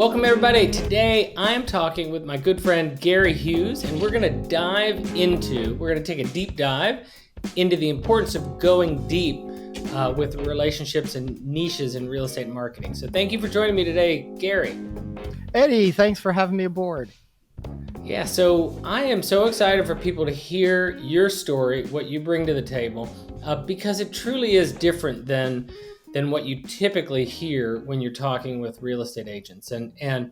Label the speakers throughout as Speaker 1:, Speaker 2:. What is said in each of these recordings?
Speaker 1: Welcome everybody. Today I am talking with my good friend Gary Hughes, and we're going to take a deep dive into the importance of going deep with relationships and niches in real estate marketing. So thank you for joining me today, Gary.
Speaker 2: Eddie, thanks for having me aboard.
Speaker 1: Yeah, so I am so excited for people to hear your story, what you bring to the table, because it truly is different than what you typically hear when you're talking with real estate agents. And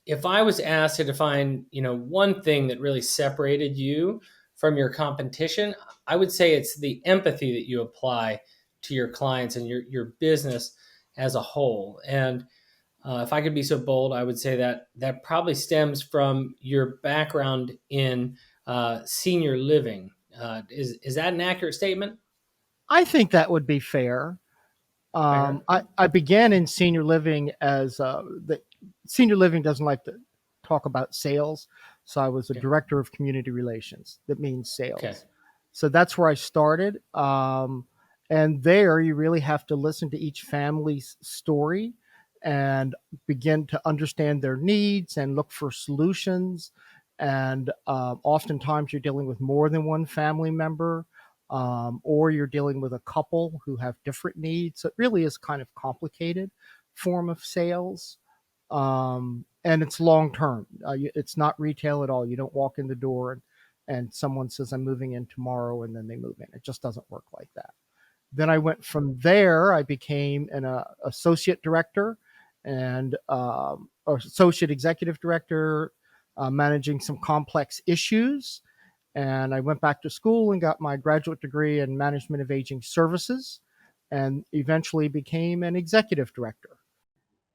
Speaker 1: if I was asked to define, one thing that really separated you from your competition, I would say it's the empathy that you apply to your clients and your business as a whole. And if I could be so bold, I would say that probably stems from your background in senior living. Is that an accurate statement?
Speaker 2: I think that would be fair.
Speaker 1: Fair.
Speaker 2: I began in senior living as the senior living doesn't like to talk about sales. So I was a
Speaker 1: Okay.
Speaker 2: director of community relations. That means
Speaker 1: Okay.
Speaker 2: sales. So that's where I started. And there you really have to listen to each family's story and begin to understand their needs and look for solutions. And oftentimes you're dealing with more than one family member, or you're dealing with a couple who have different needs. So it really is kind of complicated form of sales. And it's long term. It's not retail at all. You don't walk in the door and someone says, I'm moving in tomorrow, and then they move in. It just doesn't work like that. Then I went from there. I became an associate director and or associate executive director, managing some complex issues. And I went back to school and got my graduate degree in management of aging services, and eventually became an executive director.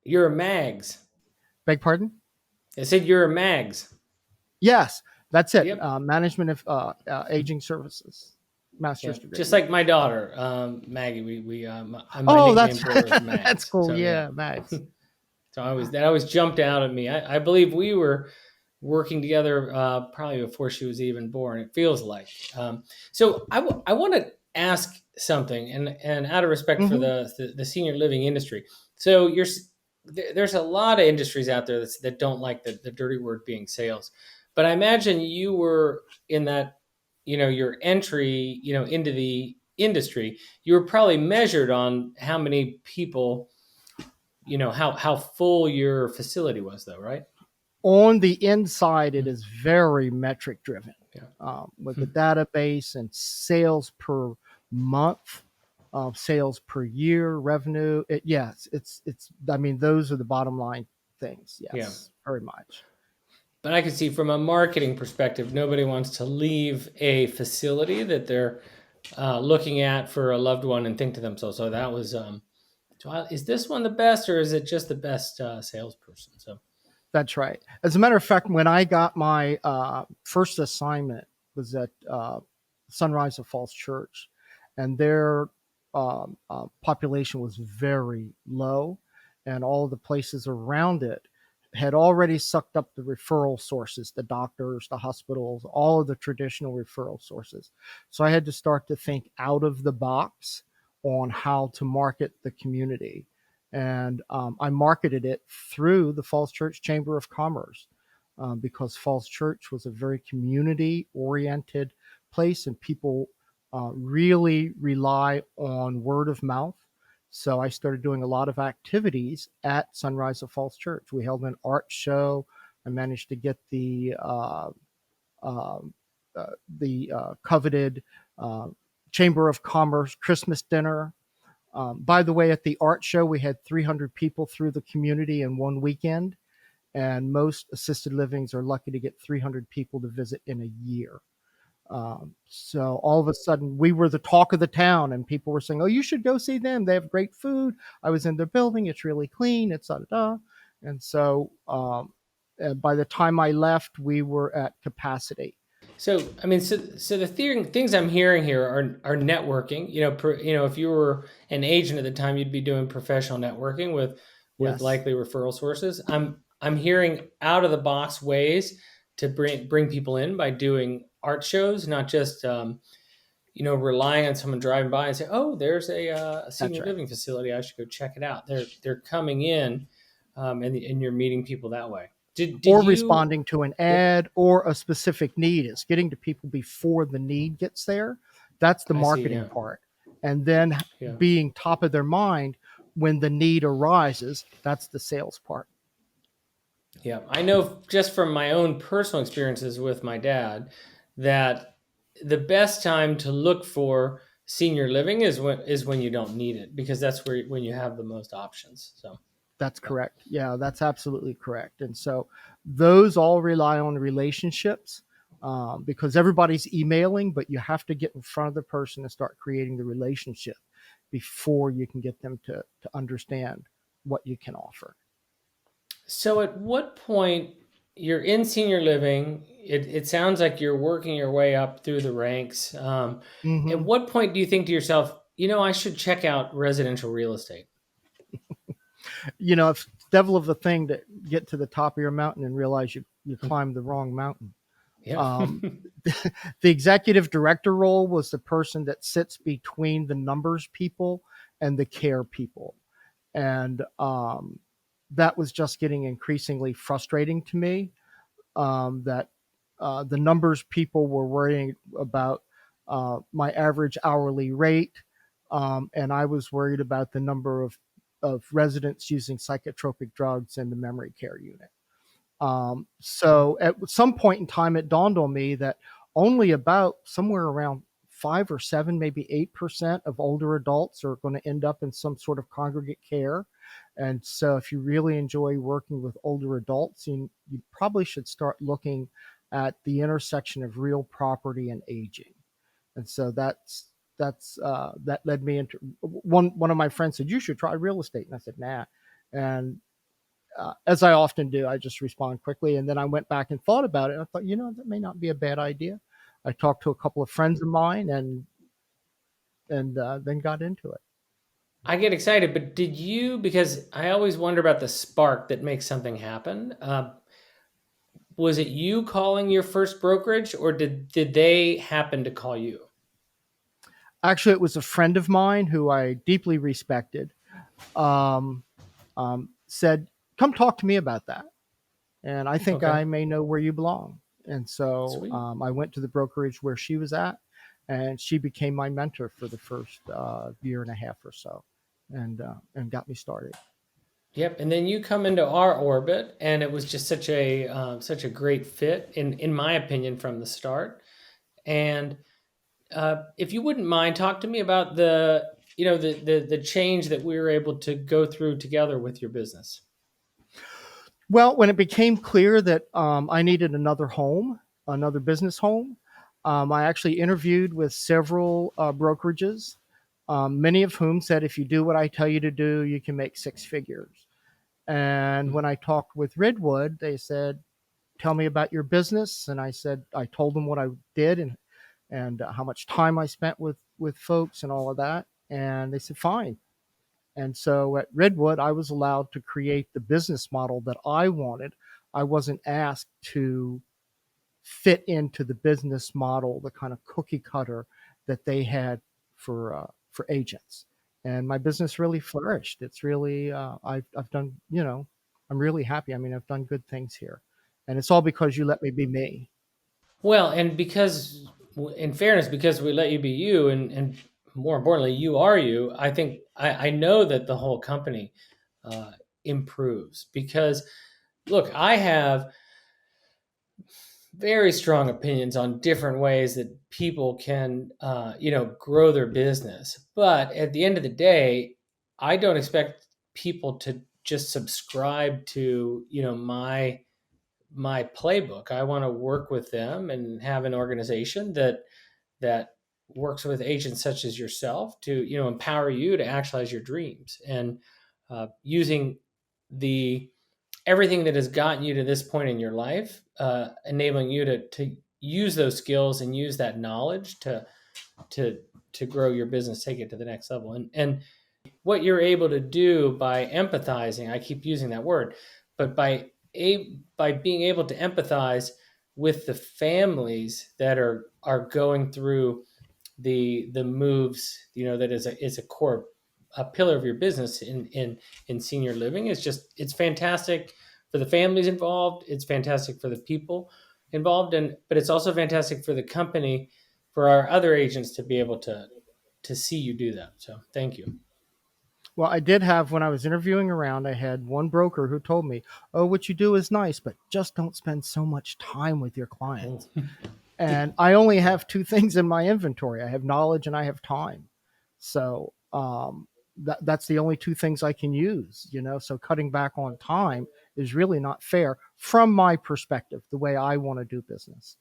Speaker 1: You're a Mags.
Speaker 2: Beg pardon?
Speaker 1: I said you're a Mags.
Speaker 2: Yes, that's it.
Speaker 1: Yep.
Speaker 2: Management of aging services,
Speaker 1: Yeah.
Speaker 2: master's degree.
Speaker 1: Just
Speaker 2: Yeah.
Speaker 1: like my daughter, Maggie. My
Speaker 2: Oh,
Speaker 1: nickname
Speaker 2: that's
Speaker 1: for her is
Speaker 2: that's
Speaker 1: Mags.
Speaker 2: cool.
Speaker 1: So yeah.
Speaker 2: Yeah, Max.
Speaker 1: So that always jumped out at me. I believe we were working together probably before she was even born. It feels like. So I want to ask something, and out of respect for
Speaker 2: Hmm.
Speaker 1: the senior living industry. So there's a lot of industries out there that don't like the dirty word being sales, but I imagine you were in that, your entry, into the industry. You were probably measured on how many people, how full your facility was, though, right?
Speaker 2: On the inside, it
Speaker 1: Mm.
Speaker 2: is very metric driven,
Speaker 1: Yeah.
Speaker 2: with the
Speaker 1: Hmm.
Speaker 2: database and sales per month, sales per year, revenue. Yes, it's. I mean, those are the bottom line things.
Speaker 1: Yeah.
Speaker 2: Yes, very much.
Speaker 1: But I can see from a marketing perspective, nobody wants to leave a facility that they're looking at for a loved one and think to themselves, "So that was, is this one the best, or is it just the best salesperson?" So,
Speaker 2: That's right. As a matter of fact, when I got my first assignment was at Sunrise of Falls Church, and their population was very low, and all the places around it had already sucked up the referral sources, the doctors, the hospitals, all of the traditional referral sources. So I had to start to think out of the box on how to market the community. And I marketed it through the Falls Church Chamber of Commerce, because Falls Church was a very community oriented place, and people really rely on word of mouth. So I started doing a lot of activities at Sunrise of Falls Church. We held an art show. I managed to get uh, the coveted uh, Chamber of Commerce Christmas dinner. By the way, at the art show, we had 300 people through the community in one weekend, and most assisted livings are lucky to get 300 people to visit in a year. So all of a sudden, we were the talk of the town, and people were saying, "Oh, you should go see them. They have great food. I was in their building; it's really clean. It's da da da." And so, by the time I left, we were at capacity.
Speaker 1: so I mean, so the things I'm hearing here are networking. If you were an agent at the time, you'd be doing professional networking with
Speaker 2: Yes,
Speaker 1: likely referral sources. I'm hearing out of the box ways to bring people in by doing art shows, not just relying on someone driving by and say, "Oh, there's a
Speaker 2: that's
Speaker 1: senior
Speaker 2: right.
Speaker 1: living facility. I should go check it out." They're coming in, and you're meeting people that way. Did
Speaker 2: Or
Speaker 1: you?
Speaker 2: responding to an
Speaker 1: Yeah,
Speaker 2: ad or a specific need. It's getting to people before the need gets there. That's the
Speaker 1: I see.
Speaker 2: marketing
Speaker 1: Yeah,
Speaker 2: part. And then
Speaker 1: yeah.
Speaker 2: being top of their mind when the need arises, that's the sales part.
Speaker 1: Yeah, I know just from my own personal experiences with my dad that the best time to look for senior living is when you don't need it, because that's where when you have the most options. So,
Speaker 2: That's
Speaker 1: yeah.
Speaker 2: correct. Yeah, that's absolutely correct. And so those all rely on relationships, because everybody's emailing, but you have to get in front of the person and start creating the relationship before you can get them to understand what you can offer.
Speaker 1: So at what point you're in senior living? It sounds like you're working your way up through the ranks. At
Speaker 2: Hmm.
Speaker 1: what point do you think to yourself, I should check out residential real estate?
Speaker 2: It's devil of a thing to get to the top of your mountain and realize you climbed the wrong mountain.
Speaker 1: Yeah.
Speaker 2: Um, the executive director role was the person that sits between the numbers people and the care people. And that was just getting increasingly frustrating to me, that the numbers people were worrying about my average hourly rate, and I was worried about the number of residents using psychotropic drugs in the memory care unit. So at some point in time, it dawned on me that only about somewhere around 5 or 7, maybe 8% of older adults are going to end up in some sort of congregate care. And so, if you really enjoy working with older adults, you probably should start looking at the intersection of real property and aging. And so that led me into one of my friends said you should try real estate, and I said nah. And as I often do, I just respond quickly. And then I went back and thought about it. And I thought, that may not be a bad idea. I talked to a couple of friends of mine and then got into it.
Speaker 1: I get excited, but because I always wonder about the spark that makes something happen. Was it you calling your first brokerage, or did they happen to call you?
Speaker 2: Actually, it was a friend of mine who I deeply respected, um, said, "Come talk to me about that." And I think
Speaker 1: Okay,
Speaker 2: I may know where you belong. And so
Speaker 1: sweet.
Speaker 2: I went to the brokerage where she was at, and she became my mentor for the first year and a half or so, and got me started.
Speaker 1: Yep, and then you come into our orbit, and it was just such a great fit in my opinion from the start. And if you wouldn't mind, talk to me about the change that we were able to go through together with your business.
Speaker 2: Well, when it became clear that I needed another home, another business home, I actually interviewed with several brokerages, many of whom said, if you do what I tell you to do, you can make 6 figures. And when I talked with Redwood, they said, tell me about your business. And I told them what I did and how much time I spent with folks and all of that. And they said, fine. And so at Redwood, I was allowed to create the business model that I wanted. I wasn't asked to fit into the business model, the kind of cookie cutter that they had for agents. And my business really flourished. It's really I've done, I'm really happy. I mean, I've done good things here, and it's all because you let me be me.
Speaker 1: Well, and because, in fairness, because we let you be you, and more importantly, you are you. I think I know that the whole company uh, improves because, look, I have very strong opinions on different ways that people can, grow their business. But at the end of the day, I don't expect people to just subscribe to, my playbook. I want to work with them and have an organization that works with agents such as yourself to empower you to actualize your dreams, and using the everything that has gotten you to this point in your life, enabling you to use those skills and use that knowledge to to grow your business, take it to the next level. And what you're able to do by empathizing, I keep using that word, but by being able to empathize with the families that are going through the moves, that is a core a pillar of your business in senior living. It's fantastic for the families involved. It's fantastic for the people involved, and but it's also fantastic for the company, for our other agents to be able to see you do that. So thank you.
Speaker 2: Well, I did have, when I was interviewing around, I had one broker who told me, "Oh, what you do is nice, but just don't spend so much time with your
Speaker 1: Oh,
Speaker 2: clients." And I only have two things in my inventory. I have knowledge and I have time. So that's the only two things I can use, you know. So cutting back on time is really not fair from my perspective, the way I want to do business.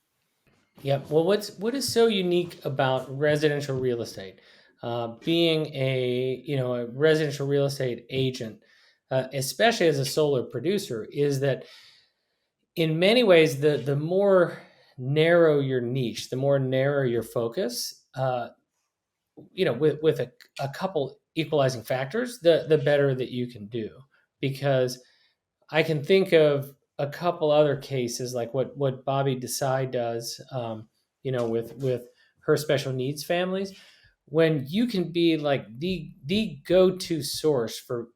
Speaker 1: yeah. Well, what is so unique about residential real estate? Being a residential real estate agent, especially as a solar producer, is that in many ways the more narrow your niche, the more narrow your focus, with a couple equalizing factors, the better that you can do. Because I can think of a couple other cases like what Bobby Desai does, with her special needs families, when you can be like the go to source for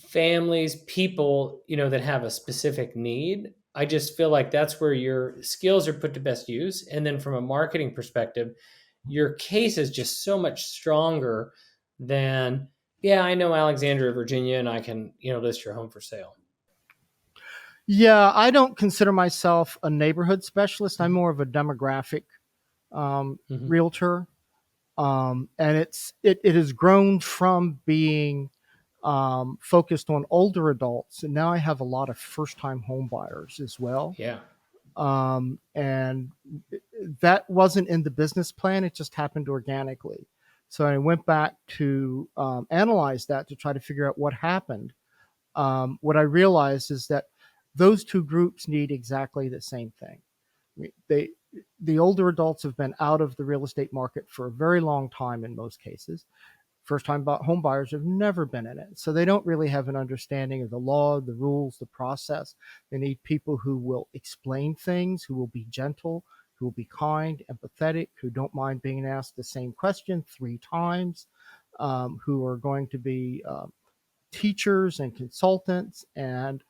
Speaker 1: families, people, that have a specific need. I just feel like that's where your skills are put to best use. And then from a marketing perspective, your case is just so much stronger than, yeah, I know Alexandria, Virginia, and I can, list your home for sale.
Speaker 2: Yeah, I don't consider myself a neighborhood specialist. I'm
Speaker 1: Mm-hmm.
Speaker 2: more of a demographic
Speaker 1: Mm-hmm.
Speaker 2: realtor. And it has grown from being focused on older adults, and now I have a lot of first time home buyers as well.
Speaker 1: Yeah.
Speaker 2: And that wasn't in the business plan; it just happened organically. So I went back to analyze that to try to figure out what happened. What I realized is that those two groups need exactly the same thing. They the older adults have been out of the real estate market for a very long time in most cases. First time home buyers have never been in it. So they don't really have an understanding of the law, the rules, the process. They need people who will explain things, who will be gentle, who will be kind, empathetic, who don't mind being asked the same question 3 times, who are going to be teachers and consultants and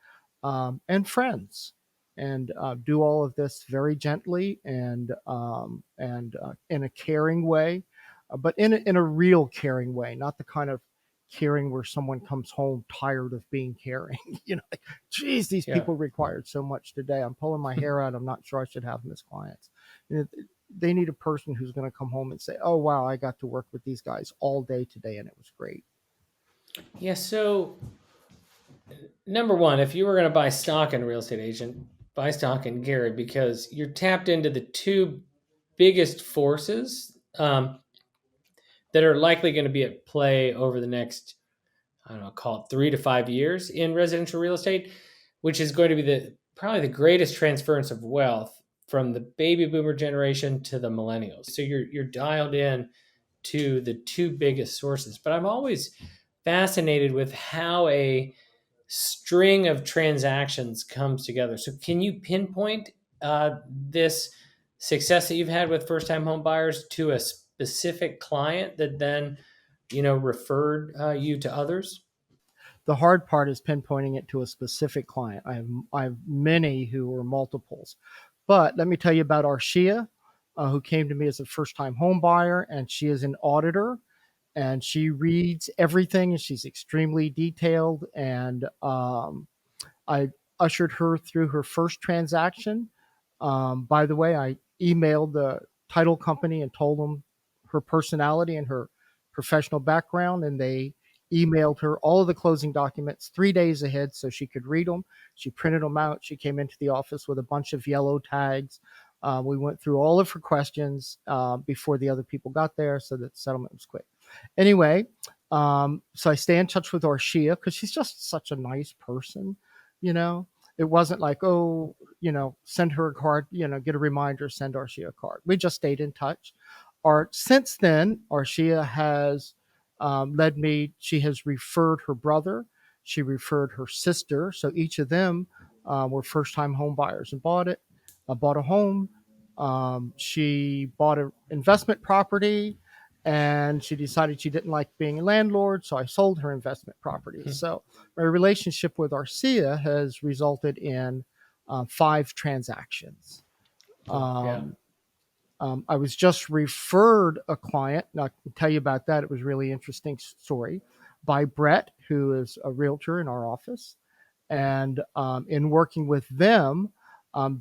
Speaker 2: friends, and do all of this very gently and in a caring way, but in a real caring way, not the kind of caring where someone comes home tired of being caring. Like, geez, these
Speaker 1: Yeah.
Speaker 2: people required so much today. I'm pulling my hair out. I'm not sure I should have them as clients. They need a person who's going to come home and say, "Oh wow, I got to work with these guys all day today, and it was great."
Speaker 1: Yeah. So number one, if you were going to buy stock in a real estate agent, buy stock in Gary, because you're tapped into the two biggest forces that are likely going to be at play over the next, I don't know, call it 3 to 5 years in residential real estate, which is going to be probably the greatest transference of wealth from the baby boomer generation to the millennials. So you're dialed in to the two biggest sources. But I'm always fascinated with how a string of transactions comes together. So can you pinpoint this success that you've had with first time home buyers to a specific client that then referred you to others?
Speaker 2: The hard part is pinpointing it to a specific client. I have many who are multiples, but let me tell you about Arshia, who came to me as a first time home buyer, and she is an auditor, and she reads everything, and she's extremely detailed. And I ushered her through her first transaction. By the way, I emailed the title company and told them her personality and her professional background, and they emailed her all of the closing documents 3 days ahead so she could read them. She printed them out. She came into the office with a bunch of yellow tags. We went through all of her questions before the other people got there, so that the settlement was quick. Anyway, so I stay in touch with Arshia because she's just such a nice person, you know. It wasn't like, oh, send her a card, get a reminder, send Arshia a card. We just stayed in touch. Since then, Arshia has led me. She has referred her brother. She referred her sister. So each of them were first-time home buyers and bought a home. She bought an investment property, and she decided she didn't like being a landlord, so I sold her investment properties. So my relationship with Arcia has resulted in 5 transactions.
Speaker 1: Wow. Yeah.
Speaker 2: Um, I was just referred a client, and I can tell you about that. It was a really interesting story by Brett, who is a realtor in our office. And in working with them,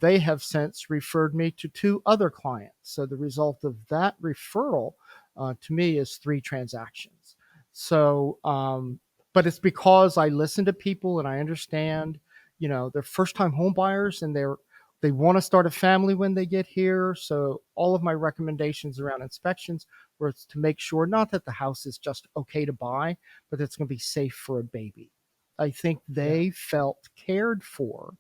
Speaker 2: they have since referred me to 2 other clients. So the result of that referral to me is 3 transactions. So, but it's because I listen to people and I understand, they're first time home buyers and they want to start a family when they get here. So all of my recommendations around inspections were to make sure not that the house is just okay to buy, but that it's going to be safe for a baby. I think
Speaker 1: Yeah.
Speaker 2: they felt cared for,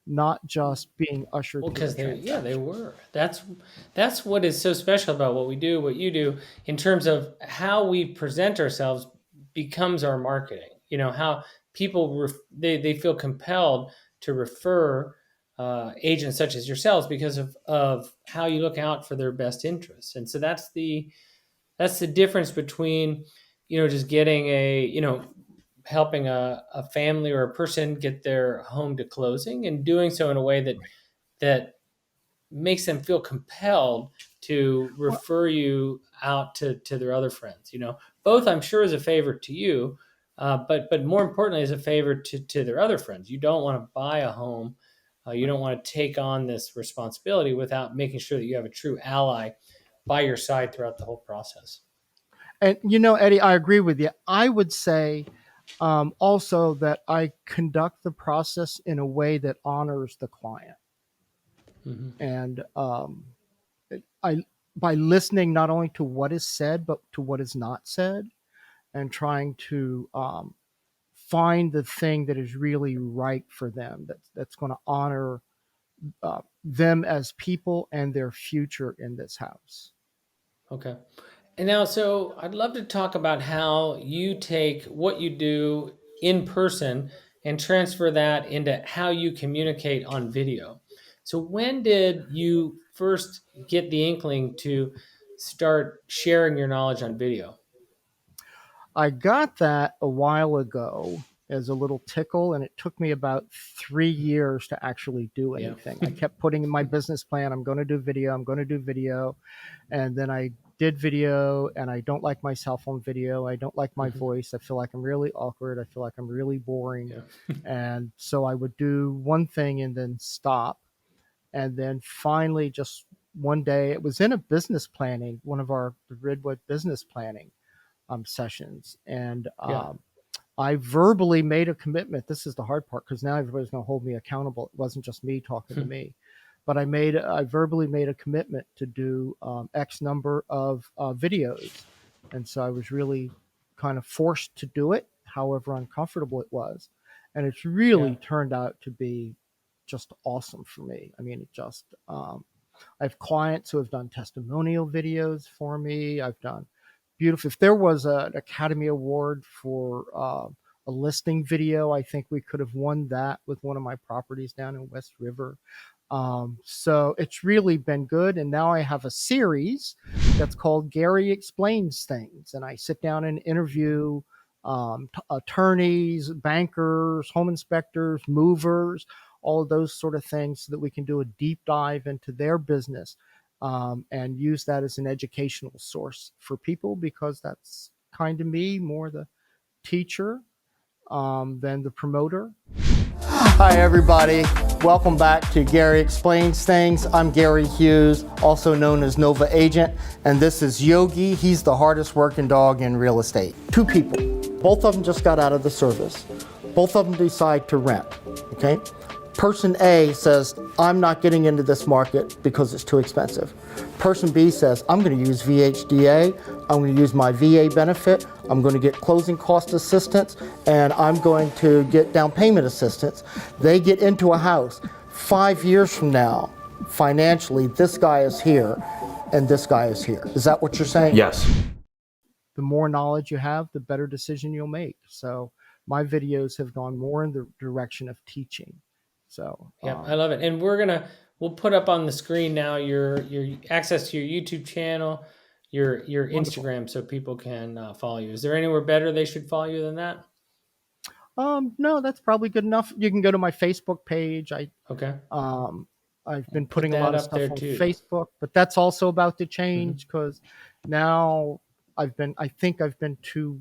Speaker 2: not just being ushered
Speaker 1: Well,
Speaker 2: through a
Speaker 1: because they
Speaker 2: transaction.
Speaker 1: were. That's what is so special about what we do, what you do, in terms of how we present ourselves becomes our marketing. How people they feel compelled to refer agents such as yourselves because of how you look out for their best interests, and so that's the difference between just getting helping a family or a person get their home to closing and doing so in a way that makes them feel compelled to
Speaker 2: Well,
Speaker 1: refer you out to their other friends. Both I'm sure is a favor to you, but more importantly is a favor to their other friends. You don't want to buy a home. You
Speaker 2: right.
Speaker 1: don't want to take on this responsibility without making sure that you have a true ally by your side throughout the whole process.
Speaker 2: And Eddie, I agree with you. I would say also that I conduct the process in a way that honors the client,
Speaker 1: Hmm.
Speaker 2: and I by listening not only to what is said but to what is not said, and trying to find the thing that is really right for them. That's going to honor them as people and their future in this house.
Speaker 1: Okay. And now, so I'd love to talk about how you take what you do in person and transfer that into how you communicate on video. So, when did you first get the inkling to start sharing your knowledge on video?
Speaker 2: I got that a while ago as a little tickle, and it took me about 3 years to actually do
Speaker 1: Yeah.
Speaker 2: anything. I kept putting in my business plan, I'm going to do video, I'm going to do video. And then I did video, and I don't like myself on video. I don't like my
Speaker 1: Mhm.
Speaker 2: voice. I feel like I'm really awkward. I feel like I'm really boring.
Speaker 1: Yeah.
Speaker 2: And so I would do one thing and then stop. And then finally, just one day, it was in a business planning, one of our Redwood business planning sessions. And
Speaker 1: Yeah.
Speaker 2: I verbally made a commitment. This is the hard part because now everybody's going to hold me accountable. It wasn't just me talking to me, but I verbally made a commitment to do X number of videos, and so I was really kind of forced to do it, however uncomfortable it was, and it's
Speaker 1: Yeah.
Speaker 2: really turned out to be just awesome for me. I mean, it just I have clients who have done testimonial videos for me. I've done beautiful. If there was an Academy Award for a listing video, I think we could have won that with one of my properties down in West River. So it's really been good. And now I have a series that's called Gary Explains Things. And I sit down and interview attorneys, bankers, home inspectors, movers, all of those sort of things so that we can do a deep dive into their business and use that as an educational source for people because that's kind of me, more the teacher than the promoter. Hi, everybody. Welcome back to Gary Explains Things. I'm Gary Hughes, also known as Nova Agent, and this is Yogi. He's the hardest working dog in real estate. 2 people. Both of them just got out of the service. Both of them decide to rent, okay? Person A says, I'm not getting into this market because it's too expensive. Person B says, I'm going to use VHDA, I'm going to use my VA benefit, I'm going to get closing cost assistance, and I'm going to get down payment assistance. They get into a house. 5 years from now, financially, this guy is here and this guy is here. Is that what you're saying?
Speaker 3: Yes.
Speaker 2: The more knowledge you have, the better decision you'll make. So my videos have gone more in the direction of teaching. So
Speaker 1: Yeah, I love it. And we'll put up on the screen now your access to your YouTube channel, your
Speaker 2: Wonderful.
Speaker 1: Instagram so people can follow you. Is there anywhere better they should follow you than that?
Speaker 2: No, that's probably good enough. You can go to my Facebook page.
Speaker 1: Okay,
Speaker 2: Um, I've
Speaker 1: I'll
Speaker 2: been
Speaker 1: put
Speaker 2: putting a lot
Speaker 1: that
Speaker 2: of
Speaker 1: up there
Speaker 2: stuff on
Speaker 1: too.
Speaker 2: Facebook, but that's also about to
Speaker 1: Hmm.
Speaker 2: change because now I think I've been too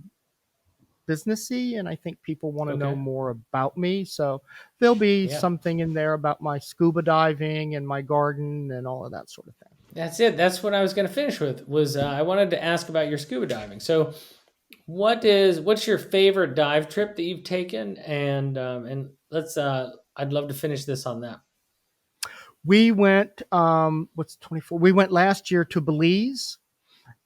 Speaker 2: businessy, and I think people want to know
Speaker 1: Okay,
Speaker 2: more about me. So there'll be
Speaker 1: yeah.
Speaker 2: something in there about my scuba diving and my garden and all of that sort of thing.
Speaker 1: That's it. That's what I was going to finish with. Was I wanted to ask about your scuba diving. So, what's your favorite dive trip that you've taken? And let's. I'd love to finish this on that.
Speaker 2: We went, what's 24? We went last year to Belize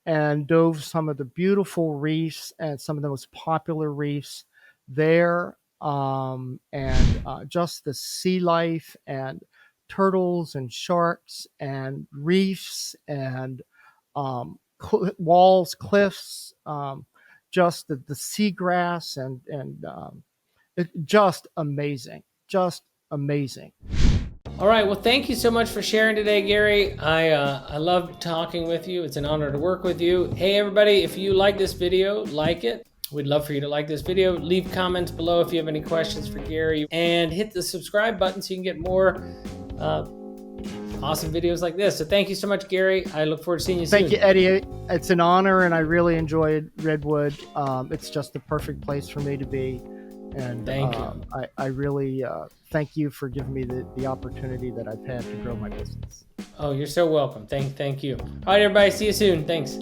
Speaker 2: and dove some of the beautiful reefs and some of the most popular reefs there. And just the sea life and turtles and sharks and reefs and walls, cliffs, just the seagrass and just amazing, just amazing.
Speaker 1: All right. Well, thank you so much for sharing today, Gary. I love talking with you. It's an honor to work with you. Hey, everybody! If you like this video, like it. We'd love for you to like this video. Leave comments below if you have any questions for Gary, and hit the subscribe button so you can get more uh, awesome videos like this. So thank you so much, Gary. I look forward to seeing you
Speaker 2: Thank
Speaker 1: soon.
Speaker 2: you, Eddie. It's an honor, and I really enjoyed Redwood. It's just the perfect place for me to be. And
Speaker 1: Thank you.
Speaker 2: I really thank you for giving me the opportunity that I've had to grow my business.
Speaker 1: Oh, you're so welcome. Thank you. All right, everybody. See you soon. Thanks.